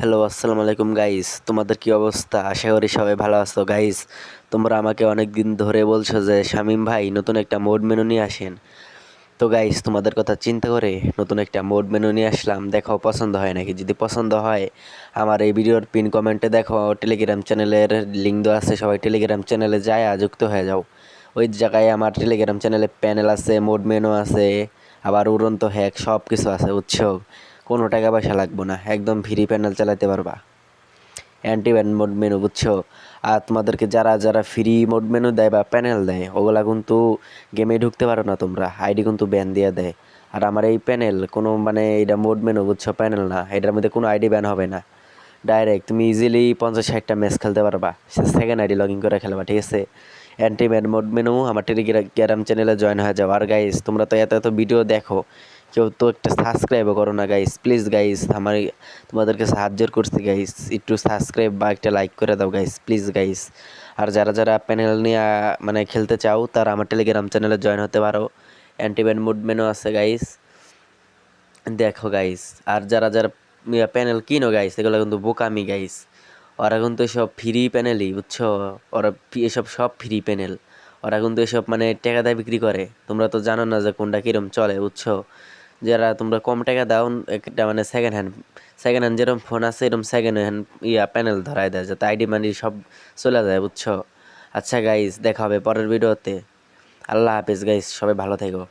Hello, আসসালামু আলাইকুম guys. তোমাদের কি অবস্থা? আশা করি সবাই ভালো আছো গাইস। তোমরা আমাকে অনেক দিন ধরে বলছো যে শামিম ভাই নতুন একটা মোড মেনু নিয়ে আসেন। তো গাইস, তোমাদের কথা চিন্তা করে নতুন একটা মোড মেনু নিয়ে আসলাম। দেখো পছন্দ হয় নাকি। যদি পছন্দ হয় আমার এই ভিডিওর পিন কমেন্টে দেখো টেলিগ্রাম চ্যানেলের লিঙ্ক দেওয়া আছে। সবাই টেলিগ্রাম চ্যানেলে যায় যুক্ত হয়ে যাও। ওই জায়গায় আমার টেলিগ্রাম চ্যানেলে প্যানেল আছে, মোড মেনু আছে, আবার উড়ন্ত হ্যাক সব কিছু আছে, বুঝছো? কোনো টাকা পয়সা লাগবে না, একদম ফ্রি প্যানেল চালাতে পারবা। অ্যান্টি ব্যান মোড মেনু, বুঝছো? আর তোমাদেরকে যারা যারা ফ্রি মোড মেনু দেয় বা প্যানেল দেয় ওগুলা কিন্তু গেমে ঢুকতে পারো না তোমরা, আইডি কিন্তু ব্যান দিয়ে দেয়। আর আমার এই প্যানেল কোনো মানে এটা মোড মেনু, বুঝছো, প্যানেল না। এটার মধ্যে কোনো আইডি ব্যান হবে না। ডাইরেক্ট তুমি ইজিলি 50-60টা ম্যাচ খেলতে পারবা। সেকেন্ড আইডি লগ ইন করে খেলবা, ঠিক আছে? অ্যান্টি ব্যান মোড মেনু আমার টেলিগ্রাম চ্যানেলে জয়েন হয়ে যাও। আর গাইস, তোমরা তো এত এত ভিডিও দেখো, কেউ তো একটা সাবস্ক্রাইবও করো না গাইস। প্লিজ গাইস, আমার তোমাদেরকে সাহায্য করছি গাইস, একটু সাবস্ক্রাইব বা একটা লাইক করে দাও গাইস, প্লিজ গাইস। আর যারা যারা প্যানেল নিয়ে মানে খেলতে চাও তারা আমার টেলিগ্রাম চ্যানেলে জয়েন হতে পারো। অ্যান্টিব্যান মুড মেনু আছে গাইস, দেখো গাইস। আর যারা যারা প্যানেল কিনো গাইস, এগুলো কিন্তু বোকামি গাইস। ওরা কিন্তু সব ফ্রি প্যানেলই, বুঝছো? ওরা এসব সব ফ্রি প্যানেল। ওরা কিন্তু এসব মানে টাকা দিয়ে বিক্রি করে। তোমরা তো জানো না যে কোনটা কিরম চলে, বুঝছো? যারা তোমরা কম টাকা দাও একটা মানে সেকেন্ড হ্যান্ড যেরকম ফোন আছে এরকম সেকেন্ড হ্যান্ড প্যানেল ধরায় দেয়, যাতে আইডি মানি সব চলে যায়, বুঝছো? আচ্ছা গাইস, দেখা হবে পরের ভিডিওতে। আল্লাহ হাফেজ গাইস, সবাই ভালো থেকো।